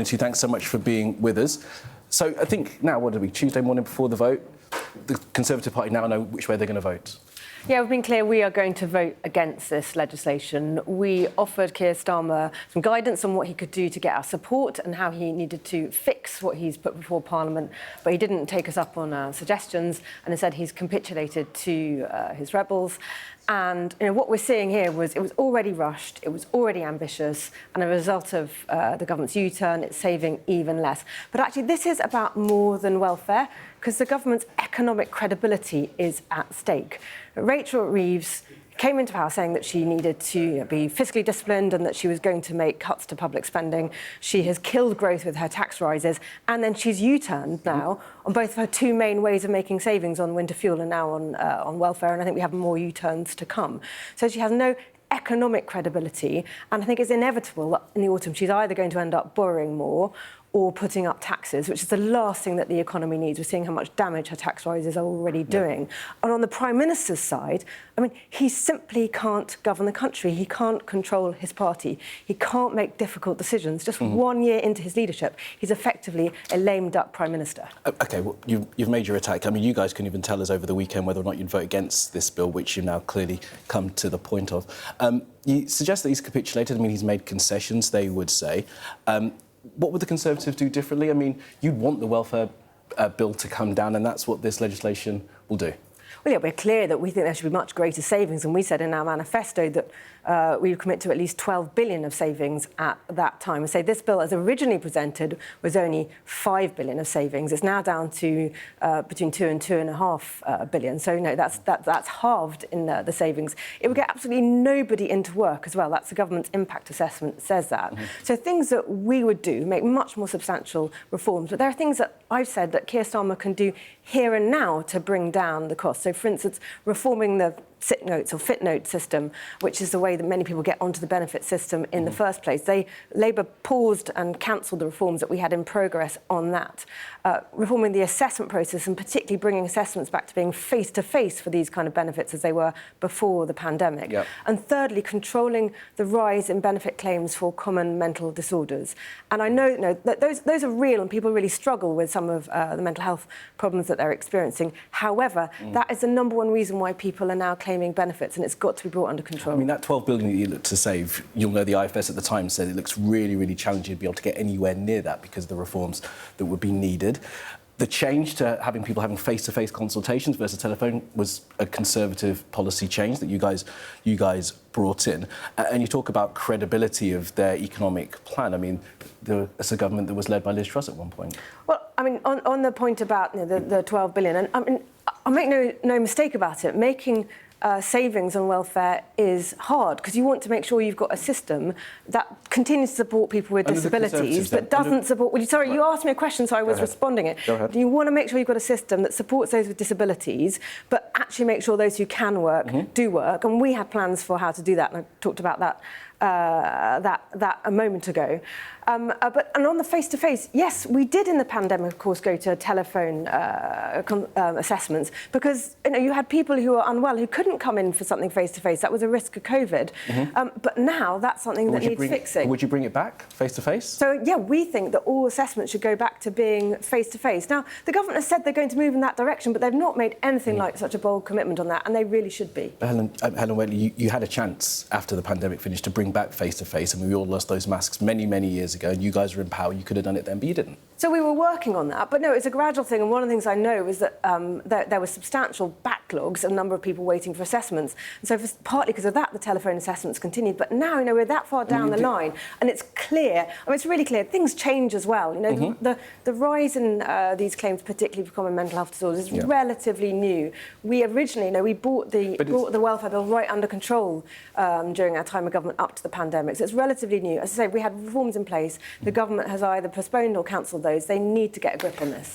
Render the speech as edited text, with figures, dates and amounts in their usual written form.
Thanks so much for being with us. So I think now, what are we, Tuesday morning before the vote? The Conservative Party now know which way they're going to vote. Yeah, we've been clear we are going to vote against this legislation. We offered Keir Starmer some guidance on what he could do to get our support and how he needed to fix what he's put before Parliament, but he didn't take us up on our suggestions and instead he's capitulated to his rebels. And what we're seeing here was it was already rushed, it was already ambitious, and as a result of the government's U-turn, it's saving even less. But actually, this is about more than welfare, because the government's economic credibility is at stake. Rachel Reeves came into power saying that she needed to be fiscally disciplined and that she was going to make cuts to public spending. She has killed growth with her tax rises, and then she's U-turned now on both of her two main ways of making savings, on winter fuel and now on welfare, and I think we have more U-turns to come. So she has no economic credibility, and I think it's inevitable that in the autumn she's either going to end up borrowing more or putting up taxes, which is the last thing that the economy needs. We're seeing how much damage her tax rises are already doing. Yeah. And on the Prime Minister's side, I mean, he simply can't govern the country. He can't control his party. He can't make difficult decisions. Just 1 year into his leadership, he's effectively a lame duck Prime Minister. OK, well, you've made your attack. I mean, you guys couldn't even tell us over the weekend whether or not you'd vote against this bill, which you've now clearly come to the point of. You suggest that he's capitulated. I mean, he's made concessions, they would say. What would the Conservatives do differently? I mean, you'd want the welfare bill to come down, and that's what this legislation will do. Well, yeah, we're clear that we think there should be much greater savings, and we said in our manifesto that we would commit to at least 12 billion of savings at that time. And say this bill, as originally presented, was only 5 billion of savings. It's now down to between 2 and 2.5 billion. So, that's halved in the savings. It would get absolutely nobody into work as well. That's the government's impact assessment that says that. So things that we would do, make much more substantial reforms. But there are things that I've said that Keir Starmer can do here and now to bring down the cost. So, for instance, reforming the SIT notes or fit note system, which is the way that many people get onto the benefit system in the first place. Labour paused and cancelled the reforms that we had in progress on that. Reforming the assessment process and particularly bringing assessments back to being face-to-face for these kind of benefits as they were before the pandemic. Yep. And thirdly, controlling the rise in benefit claims for common mental disorders. And I know that those are real and people really struggle with some of the mental health problems that they're experiencing. However, that is the number one reason why people are now claiming benefits, and it's got to be brought under control. I mean, that 12 billion that you look to save, you'll know the IFS at the time said it looks really, really challenging to be able to get anywhere near that because of the reforms that would be needed. The change to having people having face-to-face consultations versus telephone was a Conservative policy change that you guys brought in. And you talk about credibility of their economic plan. I mean, it's a government that was led by Liz Truss at one point. Well, I mean, on the point about the 12 billion, and I mean, I'll make no mistake about it, making savings on welfare is hard because you want to make sure you've got a system that continues to support people with disabilities but doesn't support... Well, sorry, you asked me a question, so I was responding it. Go ahead. You want to make sure you've got a system that supports those with disabilities but actually make sure those who can work do work, and we have plans for how to do that, and I talked about that a moment ago. And on the face-to-face, yes, we did in the pandemic, of course, go to telephone assessments because you had people who were unwell who couldn't come in for something face-to-face. That was a risk of COVID. But now that's something that needs fixing. Would you bring it back face-to-face? So, yeah, we think that all assessments should go back to being face-to-face. Now, the government has said they're going to move in that direction, but they've not made anything like such a bold commitment on that, and they really should be. Helen Whately, you had a chance after the pandemic finished to bring back face-to-face. I mean, we all lost those masks many, many years ago, and you guys were in power. You could have done it then, but you didn't. So we were working on that, but no, it's a gradual thing, and one of the things I know is that there were substantial backlogs, a number of people waiting for assessments, and so partly because of that, the telephone assessments continued, but now, we're that far down the line, and it's clear, I mean, it's really clear, things change as well, the rise in these claims, particularly for common mental health disorders, is relatively new. We originally, we brought the welfare bill right under control during our time of government up to the pandemic, so it's relatively new. As I say, we had reforms in place, the government has either postponed or cancelled those. They need to get a grip on this.